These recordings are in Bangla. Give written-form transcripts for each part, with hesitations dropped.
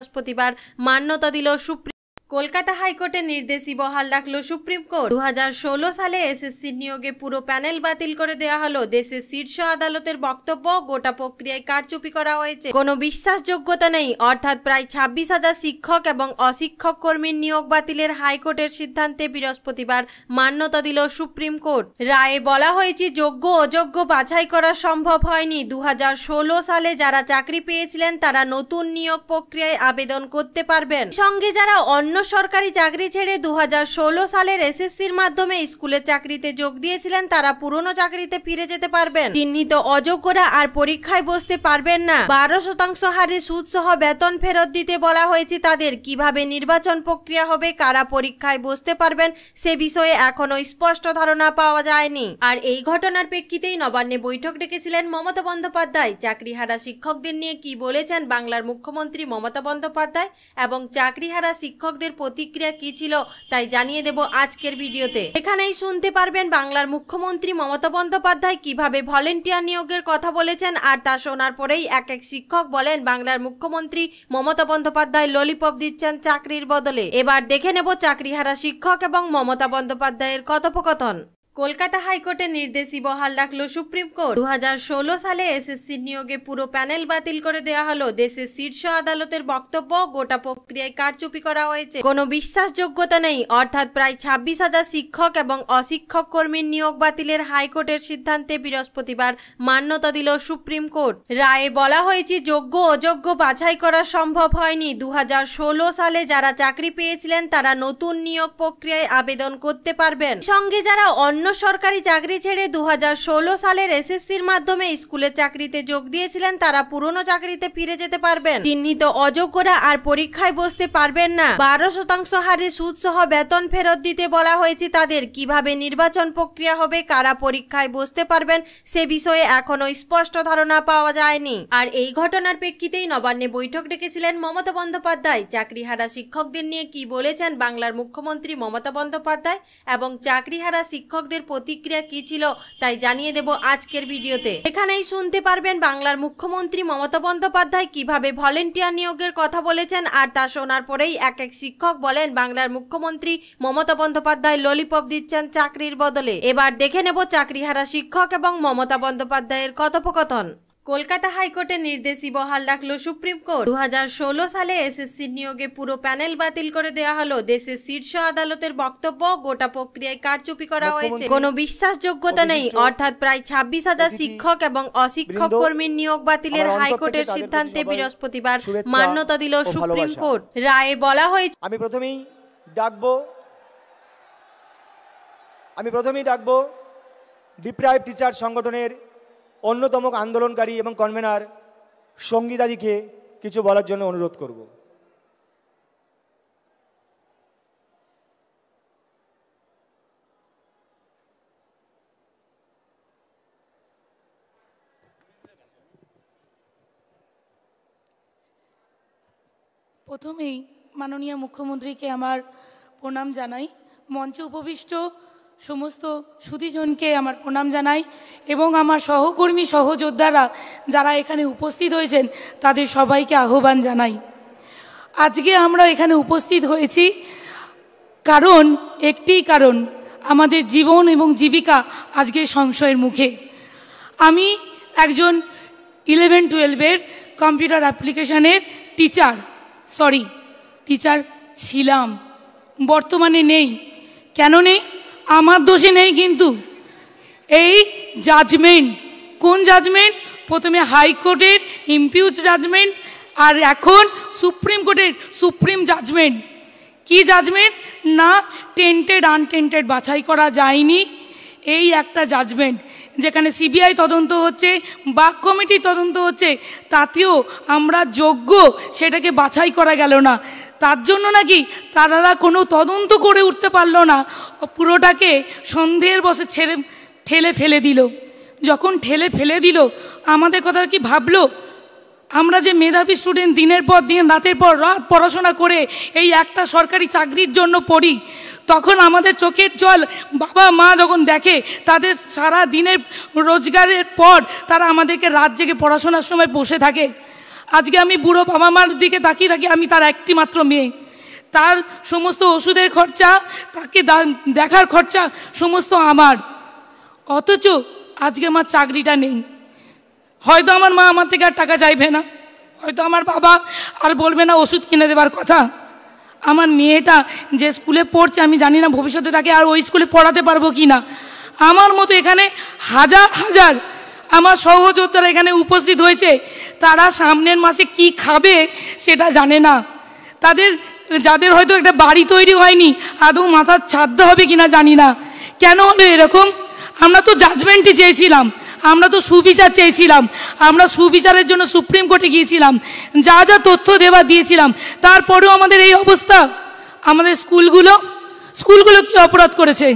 বৃহস্পতিবার মান্যতা দিল সুপ্রিম কলকাতা হাইকোর্টের নির্দেশই বহাল রাখলো সুপ্রিম কোর্ট। 2016 সালে এসএসসি নিয়োগে পুরো প্যানেল বাতিল করে দেওয়া হলো। দেশের শীর্ষ আদালতের বক্তব্য, গোটা প্রক্রিয়ায় কারচুপি করা হয়েছে, কোনো বিশ্বাসযোগ্যতা নেই, অর্থাৎ প্রায় 26,000 শিক্ষক এবং অশিক্ষক কর্মীর নিয়োগ বাতিলের হাইকোর্টের সিদ্ধান্তে বৃহস্পতিবার মান্যতা দিল সুপ্রিম কোর্ট। রায়ে বলা হয়েছে, যোগ্য অযোগ্য বাছাই করা সম্ভব হয়নি। 2016 সালে যারা চাকরি পেয়েছিলেন তারা নতুন নিয়োগ প্রক্রিয়ায় আবেদন করতে পারবেন। সঙ্গে যারা অন্য সরকারি চাকরি ছেড়ে 2016 সালের এসএসসির মাধ্যমে স্কুলের চাকরিতে যোগ দিয়েছিলেন তারা পুরনো চাকরিতে ফিরে যেতে পারবেন। চিহ্নিত অযোগ্যরা আর পরীক্ষায় বসতে পারবেন না। 12% হারে সুদ সহ বেতন ফেরত দিতে বলা হয়েছে তাদের। কিভাবে নির্বাচন প্রক্রিয়া হবে, কারা পরীক্ষায় বসতে পারবেন সে বিষয়ে এখনো স্পষ্ট ধারণা পাওয়া যায়নি। আর এই ঘটনার প্রেক্ষিতেই নবান্নে বৈঠক ডেকেছিলেন মমতা বন্দ্যোপাধ্যায়। চাকরিহারা শিক্ষকদের নিয়ে কি বলেছেন বাংলার মুখ্যমন্ত্রী মমতা বন্দ্যোপাধ্যায় এবং চাকরিহারা শিক্ষকদের প্রতিক্রিয়া কি ছিল তাই জানিয়ে দেব আজকের ভিডিওতে। এখানেই শুনতে পারবেন বাংলার মুখ্যমন্ত্রী মমতা বন্দ্যোপাধ্যায় কিভাবে ভলেন্টিয়ার নিয়োগের কথা বলেছেন। আর তা শোনার পরেই এক এক শিক্ষক বলেন বাংলার মুখ্যমন্ত্রী মমতা বন্দ্যোপাধ্যায় ললিপপ দিচ্ছেন চাকরির বদলে। এবার দেখে নেব চাকরিহারা শিক্ষক এবং মমতা বন্দ্যোপাধ্যায়ের কথোপকথন। কলকাতা হাইকোর্টের নির্দেশই বহাল রাখলো সুপ্রিম কোর্ট। 2016 সালে এসএসসি নিয়োগে পুরো প্যানেল বাতিল করে দেওয়া হলো। দেশের শীর্ষ আদালতের বক্তব্য, গোটা প্রক্রিয়ায় কারচুপি করা হয়েছে, কোনো বিশ্বাসযোগ্যতা নেই, অর্থাৎ প্রায় 26,000 শিক্ষক এবং অশিক্ষক কর্মীর নিয়োগ বাতিলের হাইকোর্টের সিদ্ধান্তে বৃহস্পতিবার মান্যতা দিল সুপ্রিম কোর্ট। রায়ে বলা হয়েছে, যোগ্য অযোগ্য বাছাই করা সম্ভব হয়নি। 2016 সালে যারা চাকরি পেয়েছিলেন তারা নতুন নিয়োগ প্রক্রিয়ায় আবেদন করতে পারবেন। সঙ্গে যারা অন্য সরকারি চাকরি ছেড়ে 2016 সালের এসএসসির মাধ্যমে স্কুলের চাকরিতে যোগ দিয়েছিলেন তারা পুরনো চাকরিতে ফিরে যেতে পারবেন। চিহ্নিত অযোগ্যরা আর পরীক্ষায় বসতে পারবেন না। 12% হারে সুদ সহ বেতন ফেরত দিতে বলা হয়েছে তাদের। কিভাবে নির্বাচন প্রক্রিয়া হবে, কারা পরীক্ষায় বসতে পারবেন সে বিষয়ে এখনো স্পষ্ট ধারণা পাওয়া যায়নি। আর এই ঘটনার প্রেক্ষিতেই নবান্নে বৈঠক ডেকেছিলেন মমতা বন্দ্যোপাধ্যায়। চাকরিহারা শিক্ষকদের নিয়ে কি বলেছেন বাংলার মুখ্যমন্ত্রী মমতা বন্দ্যোপাধ্যায় এবং চাকরিহারা শিক্ষকদের প্রতিক্রিয়া কি ছিল তাই জানিয়ে দেব আজকের ভিডিওতে। এখানেই শুনতে পারবেন বাংলার মুখ্যমন্ত্রী মমতা বন্দ্যোপাধ্যায় কিভাবে ভলেন্টিয়ার নিয়োগের কথা বলেছেন। আর তা শোনার পরেই এক এক শিক্ষক বলেন বাংলার মুখ্যমন্ত্রী মমতা বন্দ্যোপাধ্যায় ললিপপ দিচ্ছেন চাকরির বদলে। এবার দেখে নেব চাকরিহারা শিক্ষক এবং মমতা বন্দ্যোপাধ্যায়ের কথোপকথন। কলকাতা হাইকোর্টের নির্দেশই বহাল রাখলো সুপ্রিম কোর্ট। 2016 সালে এসএসসি নিয়োগে পুরো প্যানেল বাতিল করে দেওয়া হলো। দেশের শীর্ষ আদালতের বক্তব্য, গোটা প্রক্রিয়ায় কারচুপি করা হয়েছে, কোনো বিশ্বাসযোগ্যতা নেই, অর্থাৎ প্রায় 26,000 শিক্ষক এবং অশিক্ষক কর্মীর নিয়োগ বাতিলের হাইকোর্টের সিদ্ধান্তে বৃহস্পতিবার মান্যতা দিল সুপ্রিম কোর্ট। রায়ে বলা হয়েছে, আমি প্রথমেই ডাকবো ডিপ্রাইভ টিচার সংগঠনের অন্যতম আন্দোলনকারী এবং কনভেনার সঙ্গীতাদিকে কিছু বলার জন্য অনুরোধ করব। প্রথমেই মাননীয় মুখ্যমন্ত্রীকে আমার প্রণাম জানাই। মঞ্চে উপবিষ্ট সমস্ত সুধীজনকে আমার প্রণাম জানাই এবং আমার সহকর্মী সহযোদ্ধারা যারা এখানে উপস্থিত হয়েছেন তাদের সবাইকে আহ্বান জানাই। আজকে আমরা এখানে উপস্থিত হয়েছি একটি কারণ আমাদের জীবন এবং জীবিকা আজকে সংশয়ের মুখে। আমি একজন 11-12 কম্পিউটার অ্যাপ্লিকেশনের টিচার ছিলাম, বর্তমানে নেই। কেন নেই? আমার দোষে নেই, কিন্তু এই জাজমেন্ট, কোন জাজমেন্ট? প্রথমে হাইকোর্টের ইমপিউজ জাজমেন্ট আর এখন সুপ্রিম কোর্টের সুপ্রিম জাজমেন্ট। কি জাজমেন্ট? না টেন্টেড আনটেন্টেড বাছাই করা যায়নি, এই একটা জাজমেন্ট। যেখানে সিবিআই তদন্ত হচ্ছে, বাক কমিটি তদন্ত হচ্ছে, তাতেও আমরা যোগ্য সেটাকে বাছাই করা গেল না। তার জন্য নাকি তারা কোনো তদন্ত করে উঠতে পারলো না, পুরোটাকে সন্দেহের বশে ঠেলে ফেলে দিল। যখন ঠেলে ফেলে দিল আমাদের কথা কি ভাবলো? আমরা যে মেধাবী স্টুডেন্ট, দিনের পর দিন রাতের পর রাত পড়াশোনা করে এই একটা সরকারি চাকরির জন্য পড়ি, তখন আমাদের চোখের জল বাবা মা যখন দেখে তাদের সারা দিনের রোজগারের পর তারা আমাদেরকে রাত জেগে পড়াশোনার সময় বসে থাকে, আজকে আমি বুড়ো বাবা মার দিকে তাকিয়ে থাকি, আমি তার একটি মাত্র মেয়ে, তার সমস্ত ওষুধের খরচা, তাকে দেখার খরচা সমস্ত আমার। অথচ আজকে আমার চাকরিটা নেই। হয়তো আমার মা আমার থেকে আর টাকা চাইবে না, হয়তো আমার বাবা আর বলবে না ওষুধ কিনে দেবার কথা। আমার মেয়েটা যে স্কুলে পড়ছে আমি জানি না ভবিষ্যতে তাকে আর ওই স্কুলে পড়াতে পারবো কি না। আমার মতো এখানে হাজার হাজার আমার সহযোদ্ধারা এখানে উপস্থিত হয়েছে, তারা সামনের মাসে কি খাবে সেটা জানে না। যাদের হয়তো একটা বাড়ি তৈরি হয়নি, আদৌ মাথার ছাদ হবে কিনা জানি না। কেন হলো এরকম? আমরা তো জাজমেন্টই চেয়েছিলাম, আমরা তো সুবিচার চেয়েছিলাম, আমরা সুবিচারের জন্য সুপ্রিম কোর্টে গিয়েছিলাম, যা যা তথ্য দেওয়া দিয়েছিলাম, তারপরেও আমাদের এই অবস্থা। আমাদের স্কুলগুলো কি অপরাধ করেছে?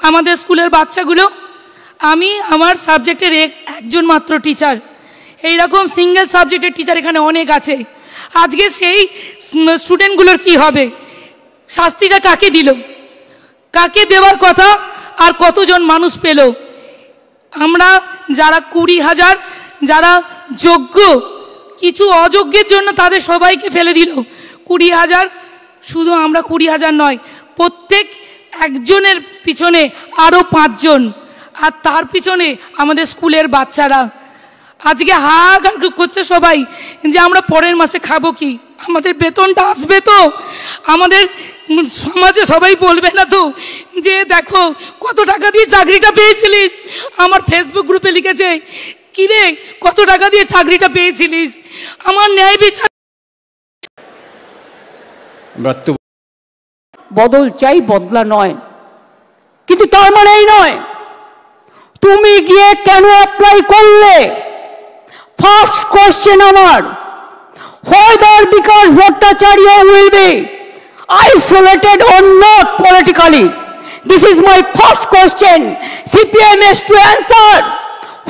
আমাদের স্কুলের বাচ্চাগুলো, আমি আমার সাবজেক্টের একজন মাত্র টিচার, এইরকম সিঙ্গেল সাবজেক্টের টিচার এখানে অনেক আছে। আজকে সেই স্টুডেন্টগুলোর কি হবে? শাস্তিটা কাকে দিল? কাকে দেওয়ার কথা? আর কতজন মানুষ পেল? আমরা যারা 20,000 যারা যোগ্য, কিছু অযোগ্যের জন্য তাদের সবাইকে ফেলে দিল। 20,000, শুধু আমরা 20,000 নয়, প্রত্যেক একজনের পিছনে আরও 5 জন, আর তার পিছনে আমাদের স্কুলের বাচ্চারা। আজকে হাহাকার করছে সবাই যে আমরা পরের মাসে খাবো কি, আমাদের বেতনটা আসবে তো, আমাদের সমাজে সবাই বলবে না তো যে দেখো কত টাকা দিয়ে চাকরিটা পেয়েছিলিস। আমার ফেসবুক গ্রুপে লিখেছে, কিরে কত টাকা দিয়ে চাকরিটা পেয়েছিলিস, আমার ন্যায় বিচার। বদল চাই, বদলা নয়। কিন্তু তার মানে এই নয় তুমি গিয়ে কেন অ্যাপ্লাই করলে। ফার্স্ট কোশ্চেন আমার, whether because Bhattacharya will be isolated or not politically. This is my first question. CPM has to answer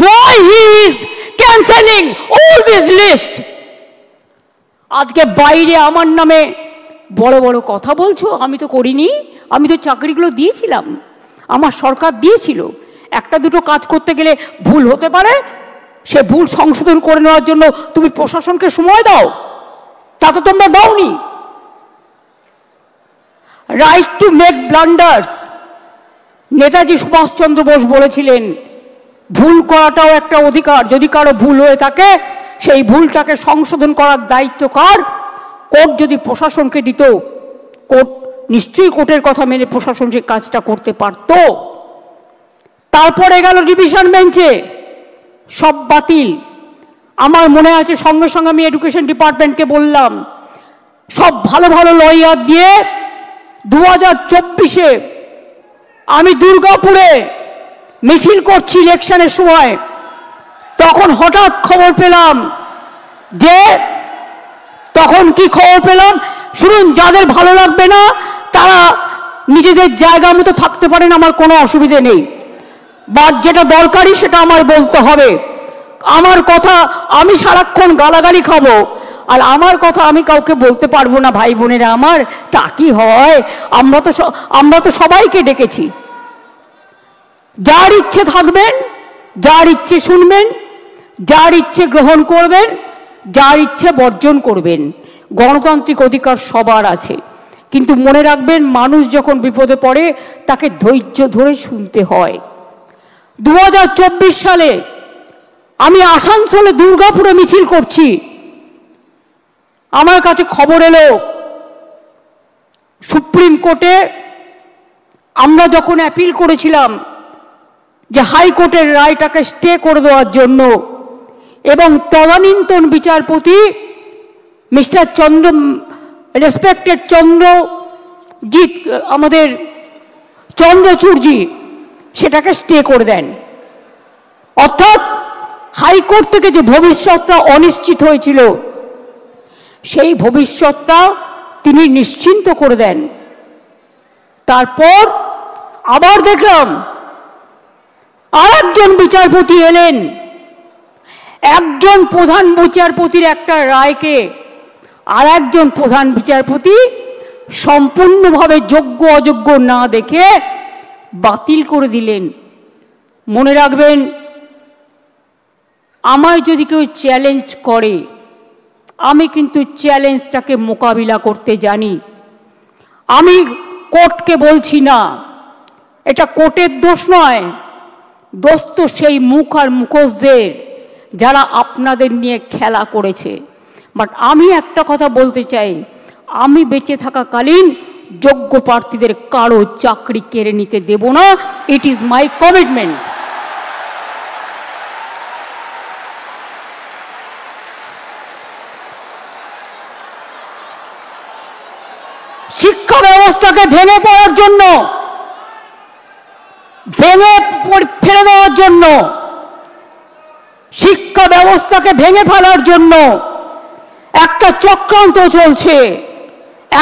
why he is cancelling all this list. আজকে বাইরে আমার নামে বড় বড় কথা বলছো, আমি তো করিনি, আমি তো চাকরিগুলো দিয়েছিলাম, আমার সরকার দিয়েছিল। একটা দুটো কাজ করতে গেলে ভুল হতে পারে, সে ভুল সংশোধন করে নেওয়ার জন্য তুমি প্রশাসনকে সময় দাও, তা তো তোমরা দাওনি। Right to make blunders, Netaji Subhash Chandra Bose বলেছিলেন ভুল করাটাও একটা অধিকার, যদি কারো ভুল হয়ে থাকে সেই ভুলটাকে সংশোধন করার দায়িত্ব কার? কোর্ট যদি প্রশাসনকে দিত, কোর্ট নিশ্চয়ই কোর্টের কথা মেনে প্রশাসন যে কাজটা করতে পারত। তারপরে গেল ডিভিশন বেঞ্চে, সব বাতিল। আমার মনে আছে সঙ্গে সঙ্গে আমি এডুকেশন ডিপার্টমেন্টকে বললাম, সব ভালো ভালো লয়ার দিয়ে 2024-এ আমি দুর্গাপুরে মিছিল করছি ইলেকশনের সময়, তখন হঠাৎ খবর পেলাম যে, তখন কি খবর পেলাম শুনুন, যাদের ভালো লাগবে না তারা নিজেদের জায়গা মতো থাকতে পারেন, আমার কোনো অসুবিধে নেই, বাট যেটা দরকারি সেটা আমার বলতে হবে। আমার কথা আমি সারাক্ষণ গালাগালি খাবো, আর আমার কথা আমি কাউকে বলতে পারবো না ভাই বোনেরা আমার, তা কি হয়? আমরা তো সবাইকে ডেকেছি। যার ইচ্ছে থাকবেন, যার ইচ্ছে শুনবেন, যার ইচ্ছে গ্রহণ করবেন, যার ইচ্ছে বর্জন করবেন, গণতান্ত্রিক অধিকার সবার আছে। কিন্তু মনে রাখবেন, মানুষ যখন বিপদে পড়ে তাকে ধৈর্য ধরে শুনতে হয়। 2024 সালে আমি আসানসোলে দুর্গাপুরে মিছিল করছি, আমার কাছে খবর এলো সুপ্রিম কোর্টে আমরা যখন অ্যাপিল করেছিলাম যে হাইকোর্টের রায়টাকে স্টে করে দেওয়ার জন্য, এবং তদানীন্তন বিচারপতি মিস্টার রেসপেক্টেড চন্দ্রজিৎ, আমাদের চন্দ্রচূড়জি সেটাকে স্টে করে দেন। অর্থাৎ হাইকোর্ট থেকে যে ভবিষ্যৎটা অনিশ্চিত হয়েছিল সেই ভবিষ্যৎটা তিনি নিশ্চিন্ত করে দেন। তারপর আবার দেখলাম আরেকজন বিচারপতি এলেন, একজন প্রধান বিচারপতির একটা রায়কে আর একজন প্রধান বিচারপতি সম্পূর্ণভাবে যোগ্য অযোগ্য না দেখে বাতিল করে দিলেন। মনে রাখবেন, আমায় যদি কেউ চ্যালেঞ্জ করে আমি কিন্তু চ্যালেঞ্জটাকে মোকাবিলা করতে জানি। আমি কোর্টকে বলছি না, এটা কোর্টের দোষ নয়, দোষ তো সেই মুখ আর মুখোশদের যারা আপনাদের নিয়ে খেলা করেছে। বাট আমি একটা কথা বলতে চাই, আমি বেঁচে থাকাকালীন যোগ্য প্রার্থীদের কারো চাকরি কেড়ে নিতে দেব না। It is my commitment. শিক্ষা ব্যবস্থাকে ভেঙে পড়ার জন্য, ভেঙে ফেলে দেওয়ার জন্য, শিক্ষা ব্যবস্থাকে ভেঙে ফেলার জন্য একটা চক্রান্ত চলছে,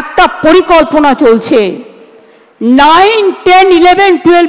একটা পরিকল্পনা চলছে। 9, 10, 11, 12